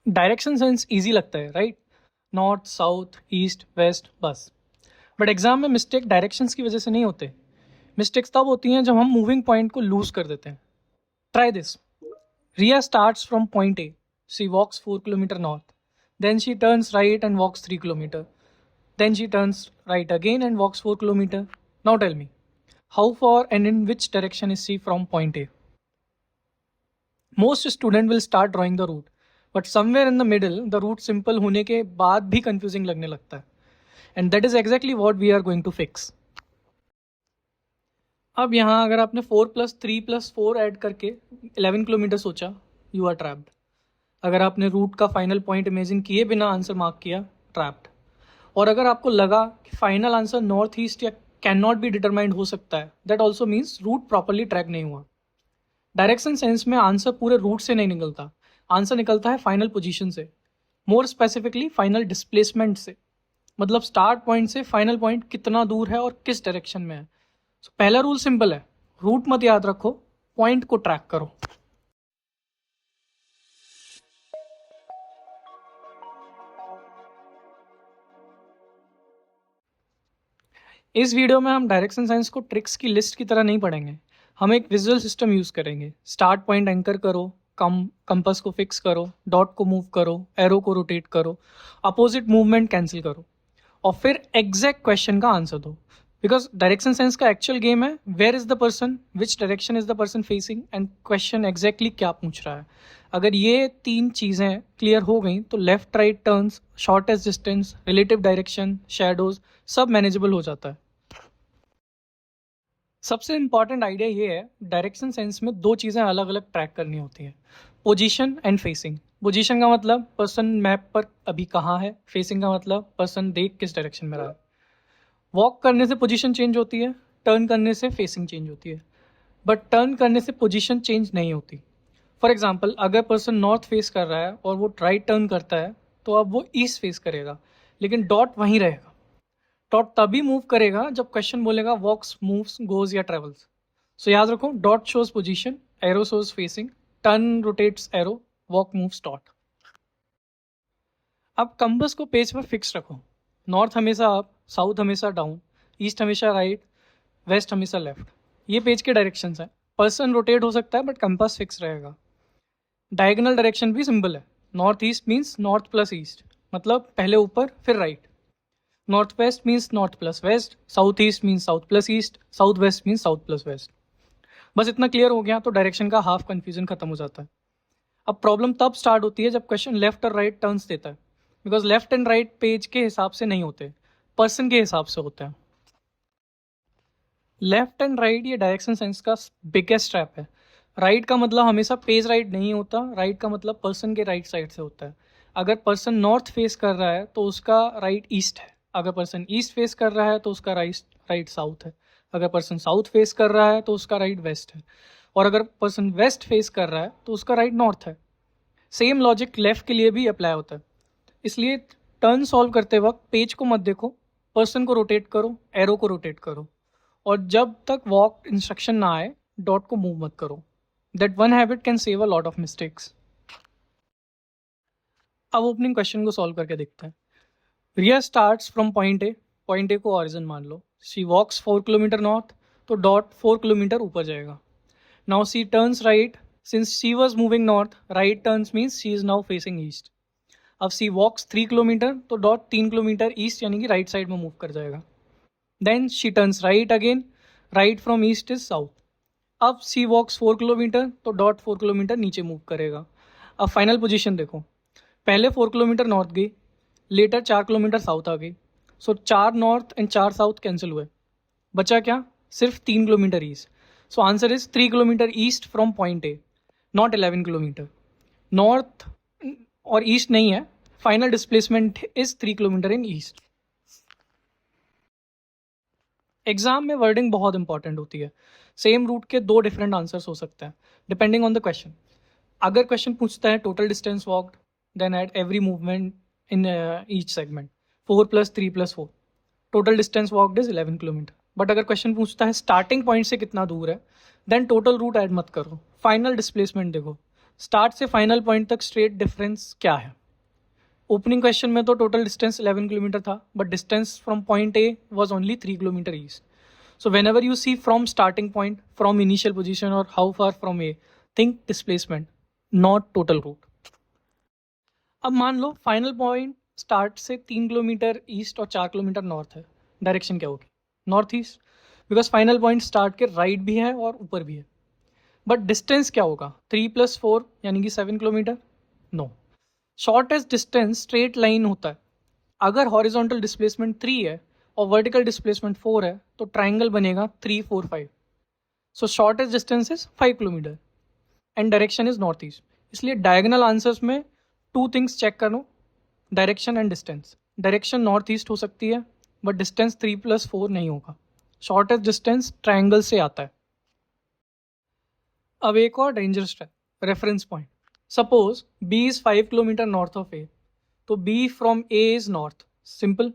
Direction sense easy लगता है, right? North, south, east, west, बस। बट एग्जाम में मिस्टेक डायरेक्शंस की वजह से नहीं होते। मिस्टेक्स तब होती हैं जब हम मूविंग पॉइंट को लूज कर देते हैं। Try this. Riya starts from point A. She walks 4 kilometre north. Then she turns right and walks 3 kilometre. Then she turns right again and walks 4 kilometers. Now tell me, how far and in which direction is she from point A? Most student will start drawing the route, but somewhere in the middle, the route simple होने के बाद भी confusing लगने लगता है. And that is exactly what we are going to fix. अब यहाँ अगर आपने 4+3+4 ऐड करके 11 किलोमीटर सोचा, you are trapped. अगर आपने रूट का फाइनल पॉइंट इमेजिन किए बिना आंसर मार्क किया, ट्रैप्ड. और अगर आपको लगा कि फाइनल आंसर नॉर्थ ईस्ट या कैन नॉट बी डिटरमाइंड हो सकता है, that also means route properly track नहीं हुआ. डायरेक्शन सेंस में आंसर पूरे रूट से नहीं निकलता, आंसर निकलता है फाइनल पोजीशन से, मोर स्पेसिफिकली फाइनल डिस्प्लेसमेंट से. मतलब स्टार्ट पॉइंट से फाइनल पॉइंट कितना दूर है और किस डायरेक्शन में है. पहला रूल सिंपल है, रूट मत याद रखो, पॉइंट को ट्रैक करो. इस वीडियो में हम डायरेक्शन साइंस को ट्रिक्स की लिस्ट की तरह नहीं पढ़ेंगे. हम एक विजुअल सिस्टम यूज़ करेंगे. स्टार्ट पॉइंट एंकर करो, कंपस को फिक्स करो, डॉट को मूव करो, एरो को रोटेट करो, अपोजिट मूवमेंट कैंसिल करो, और फिर एग्जैक्ट क्वेश्चन का आंसर दो. बिकॉज डायरेक्शन सेंस का एक्चुअल गेम है where is the person, which direction is the person facing, and question exactly क्या पूछ रहा है. अगर ये 3 चीज़ें क्लियर हो गई तो left right turns, shortest distance, relative direction, shadows, सब मैनेजेबल हो जाता है. सबसे इंपॉर्टेंट आइडिया ये है, डायरेक्शन सेंस में 2 चीज़ें अलग अलग ट्रैक करनी होती हैं, पोजीशन एंड फेसिंग. पोजीशन का मतलब पर्सन मैप पर अभी कहाँ है, फेसिंग का मतलब पर्सन देख किस डायरेक्शन में रहा है. वॉक करने से पोजीशन चेंज होती है, टर्न करने से फेसिंग चेंज होती है, बट टर्न करने से पोजीशन चेंज नहीं होती. फॉर एग्जाम्पल, अगर पर्सन नॉर्थ फेस कर रहा है और वो राइट टर्न करता है तो अब वो ईस्ट फेस करेगा, लेकिन डॉट वहीं रहेगा. डॉट तभी मूव करेगा जब क्वेश्चन बोलेगा वॉक्स, मूव्स, गोज या ट्रेवल्स. सो याद रखो, dot shows position, arrow shows facing, turn rotates arrow, walk moves dot. अब कंबस को पेज पर फिक्स रखो. नॉर्थ हमेशा अप, साउथ हमेशा डाउन, ईस्ट हमेशा राइट, वेस्ट हमेशा लेफ्ट. ये पेज के डायरेक्शंस हैं. पर्सन रोटेट हो सकता है बट कंपास फिक्स रहेगा. डायगोनल डायरेक्शन भी सिंपल है. North east means north plus east, मतलब पहले ऊपर फिर right. North west means north plus west, south east means south plus east, south west means south plus west. बस इतना clear हो गया तो डायरेक्शन का हाफ कन्फ्यूजन खत्म हो जाता है. अब प्रॉब्लम तब स्टार्ट होती है जब क्वेश्चन लेफ्ट और राइट टर्न्स देता है, because left and right page के हिसाब से नहीं होते, पर्सन के हिसाब से होते हैं. लेफ्ट एंड राइट ये डायरेक्शन सेंस का बिगेस्ट ट्रैप है. राइट का मतलब हमेशा पेज राइट नहीं होता, राइट का मतलब पर्सन के राइट साइड से होता है. अगर पर्सन नॉर्थ फेस कर रहा है तो उसका राइट ईस्ट है, अगर पर्सन ईस्ट फेस कर रहा है तो उसका राइट साउथ है, अगर पर्सन साउथ फेस कर रहा है तो उसका राइट वेस्ट है, और अगर पर्सन वेस्ट फेस कर रहा है तो उसका राइट नॉर्थ है. सेम लॉजिक लेफ्ट के लिए भी अप्लाई होता है. इसलिए टर्न सॉल्व करते वक्त पेज को मत देखो, पर्सन को रोटेट करो, एरो को रोटेट करो, और जब तक वॉक इंस्ट्रक्शन ना आए डॉट को मूव मत करो. That one habit can save a lot of mistakes. अब ओपनिंग क्वेश्चन को सॉल्व करके देखते हैं. Riya starts from point A. Point A को ऑरिजिन मान लो. शी वॉक्स 4 किलोमीटर नॉर्थ, तो डॉट 4 किलोमीटर ऊपर जाएगा. Now she turns right. Since she was moving north, right turns means she is now facing east. अब सी वॉक्स 3 किलोमीटर, तो dot 3 kilometre east यानी कि राइट साइड में move कर जाएगा. Then she turns right again, right from east is south. अब she walks 4 kilometre, तो dot 4 kilometre नीचे मूव करेगा. अब फाइनल पोजीशन देखो, पहले 4 किलोमीटर नॉर्थ गई, लेटर 4 किलोमीटर साउथ आ गई. So 4 north and 4 south cancel हुए, बचा क्या, सिर्फ 3 kilometre east. So answer is 3 kilometre east from point A, not 11 kilometre. North और ईस्ट नहीं है, final displacement is 3 kilometre in east. Exam में वर्डिंग बहुत इंपॉर्टेंट होती है. सेम रूट के 2 डिफरेंट आंसर्स हो सकते हैं डिपेंडिंग ऑन द क्वेश्चन. अगर क्वेश्चन पूछता है total distance walked, then at every movement in each segment 4+3+4, total distance walked is 11 kilometre. But अगर क्वेश्चन पूछता है स्टार्टिंग पॉइंट से कितना दूर है, देन टोटल रूट ऐड मत करो, फाइनल डिस्प्लेसमेंट देखो. स्टार्ट से फाइनल पॉइंट तक स्ट्रेट डिफरेंस क्या है? ओपनिंग क्वेश्चन में तो टोटल डिस्टेंस 11 किलोमीटर था, but distance from point A was only 3 kilometre east. So whenever you see from starting point, from initial position or how far from A, think displacement, not total route. अब मान लो final point start से 3 kilometre east और 4 kilometre north है. Direction क्या होगी? North east, because final point start के right भी है और ऊपर भी है. बट डिस्टेंस क्या होगा? 3 + 4 यानी कि 7 kilometre. No, shortest distance straight line होता है. अगर हॉरिजॉन्टल डिस्प्लेसमेंट 3 है और वर्टिकल डिस्प्लेसमेंट 4 है तो ट्राइंगल बनेगा 3, 4, 5. So shortest distance is 5 kilometre and direction is north east. इसलिए डायगोनल आंसर्स में 2 थिंग्स चेक करो, direction and distance. Direction north east हो सकती है बट डिस्टेंस 3 + 4 नहीं होगा. शॉर्टेस्ट डिस्टेंस ट्राइंगल से आता है. अब एक और डेंजरस है, reference point. Suppose B is 5 kilometre north of A, तो B from A is north, simple.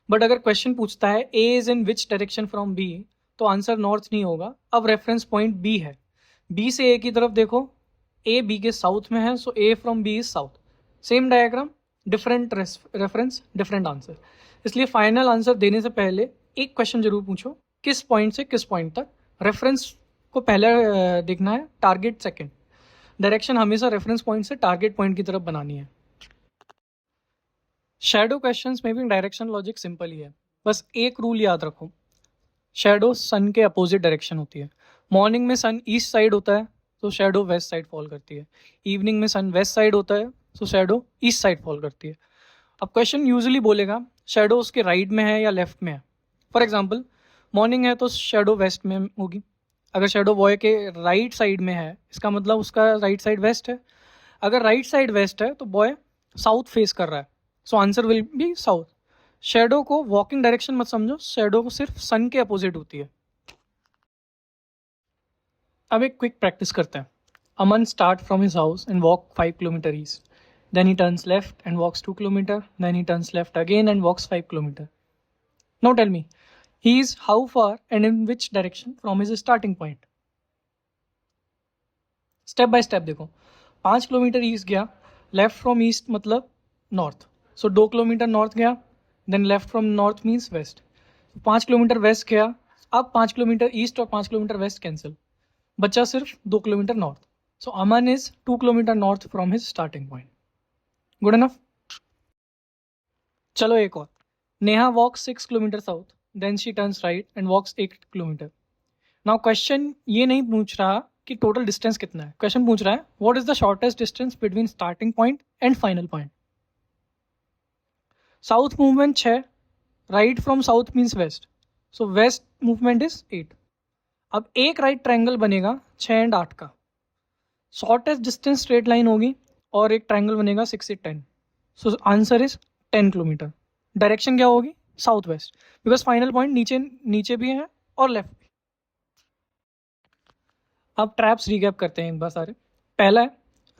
But अगर क्वेश्चन पूछता है A is in which direction from B, तो आंसर नॉर्थ नहीं होगा. अब रेफरेंस पॉइंट बी है, बी से ए की तरफ देखो, ए बी के साउथ में है, so A from B is south. Same diagram, different reference, different answer. इसलिए फाइनल आंसर देने से पहले एक क्वेश्चन जरूर पूछो, किस पॉइंट से किस पॉइंट तक. रेफरेंस को पहले देखना है, टारगेट सेकेंड. डायरेक्शन हमेशा रेफरेंस पॉइंट से टारगेट पॉइंट की तरफ बनानी है. शैडो क्वेश्चंस में भी डायरेक्शन लॉजिक सिंपल ही है. बस एक रूल याद रखो, शैडो सन के अपोजिट डायरेक्शन होती है. मॉर्निंग में सन ईस्ट साइड होता है तो शैडो वेस्ट साइड फॉल करती है. इवनिंग में सन वेस्ट साइड होता है तो शैडो ईस्ट साइड फॉल करती है. अब क्वेश्चन यूजुअली बोलेगा शैडो उसके राइट में है या लेफ्ट में है. फॉर एग्जाम्पल, मॉर्निंग है तो शैडो वेस्ट में होगी. अगर शैडो बॉय के राइट साइड में है, इसका मतलब उसका राइट साइड वेस्ट है. अगर राइट साइड वेस्ट है तो बॉय साउथ फेस कर रहा है, so answer will be south. Shadow को वॉकिंग डायरेक्शन मत समझो, शैडो को सिर्फ सन के अपोजिट होती है. अब एक क्विक प्रैक्टिस करते हैं. Aman start from his house and walk 5 kilometre east. Then he turns left and walks 2 kilometre. Then he turns left again and walks 5 kilometre. Now tell me, he is how far and in which direction from his starting point. Step by step देखो. 5 kilometre east गया, left from east मतलब north, so 2 kilometre north गया. Then left from north means west, 5 kilometre west गया. अब 5 kilometre east और 5 kilometre waste cancel, बचा सिर्फ 2 kilometre north. So Aman is 2 kilometre north from his starting point. Good enough. चलो एक और. Neha walk 6 kilometre south, then she turns right and walks 8 kilometre. Now question ये नहीं पूछ रहा कि टोटल डिस्टेंस कितना है, क्वेश्चन पूछ रहा है what is the shortest distance between starting point and final point. South movement 6, right from south means west, so west movement is 8. अब एक राइट ट्रायंगल बनेगा 6 एंड 8 का. शॉर्टेस्ट डिस्टेंस स्ट्रेट लाइन होगी और एक ट्रायंगल बनेगा 6 से 10, सो आंसर इज 10 किलोमीटर. डायरेक्शन क्या होगी? South west, because final point नीचे नीचे भी है और लेफ्ट भी. अब ट्रैप्स रिकैप करते हैं एक बार सारे. पहला है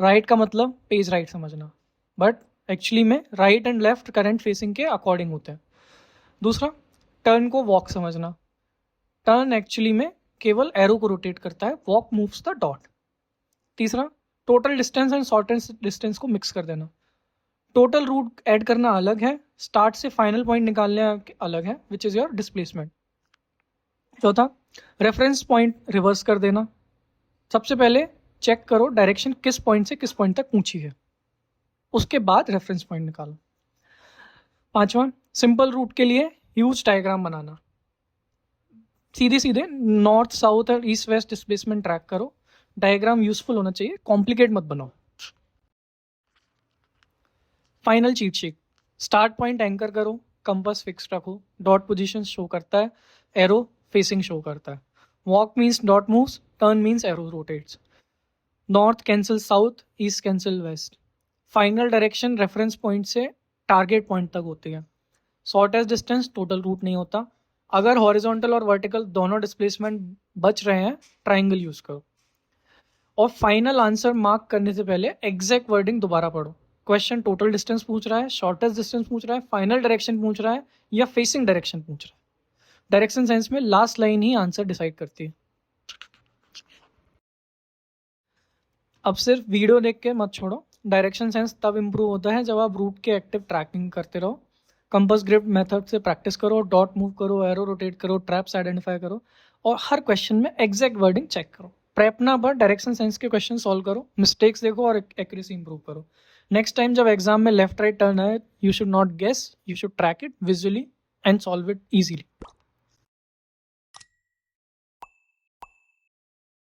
राइट का मतलब पेज राइट समझना, बट एक्चुअली में right and left current facing के अकॉर्डिंग होते हैं. दूसरा, टर्न को वॉक समझना. टर्न एक्चुअली में केवल एरो को रोटेट करता है, वॉक मूव्स द डॉट. तीसरा, total distance and shortest distance को मिक्स कर देना. टोटल रूट ऐड करना अलग है, स्टार्ट से फाइनल पॉइंट निकालने अलग है, विच इज योर डिस्प्लेसमेंट. चौथा, रेफरेंस पॉइंट रिवर्स कर देना. सबसे पहले चेक करो डायरेक्शन किस पॉइंट से किस पॉइंट तक ऊंची है, उसके बाद रेफरेंस पॉइंट निकालो. पांचवा, सिंपल रूट के लिए ह्यूज डायग्राम बनाना. सीधे सीधे नॉर्थ साउथ और ईस्ट वेस्ट डिस्प्लेसमेंट ट्रैक करो. डायग्राम यूजफुल होना चाहिए, कॉम्प्लिकेट मत बनाओ. Final cheat sheet. Start point anchor करो, कंपास फिक्स रखो, डॉट पोजीशन शो करता है, एरो फेसिंग शो करता है. Walk means dot moves, turn means arrow rotates. North cancel south, east cancel west. Final direction reference point से target point तक होती है. शॉर्टेस्ट डिस्टेंस टोटल रूट नहीं होता. अगर हॉरिजॉन्टल और वर्टिकल दोनों डिस्प्लेसमेंट बच रहे हैं, ट्राइंगल यूज करो. और फाइनल आंसर मार्क करने से पहले एग्जैक्ट वर्डिंग दोबारा पढ़ो. क्वेश्चन टोटल डिस्टेंस पूछ रहा है, शॉर्टेस्ट डिस्टेंस पूछ रहा है, फाइनल डायरेक्शन पूछ रहा है या फेसिंग डायरेक्शन पूछ रहा है. डायरेक्शन सेंस में लास्ट लाइन ही आंसर डिसाइड करती है. अब सिर्फ वीडियो देख के मत छोड़ो, डायरेक्शन सेंस तब इम्प्रूव होता है जब आप रूट के एक्टिव ट्रैकिंग करते रहो, कंपास ग्रिप मेथड से प्रैक्टिस करो, डॉट मूव करो, एरो रोटेट करो, ट्रैप्स आइडेंटिफाई करो और हर क्वेश्चन में एग्जैक्ट वर्डिंग चेक करो। प्रेप ना पर डायरेक्शन सेंस के क्वेश्चन सॉल्व करो, मिस्टेक्स देखो और एक्यूरेसी इंप्रूव करो। नेक्स्ट टाइम जब एग्जाम में लेफ्ट राइट टर्न आए, you should not guess, you should track it visually and solve it easily.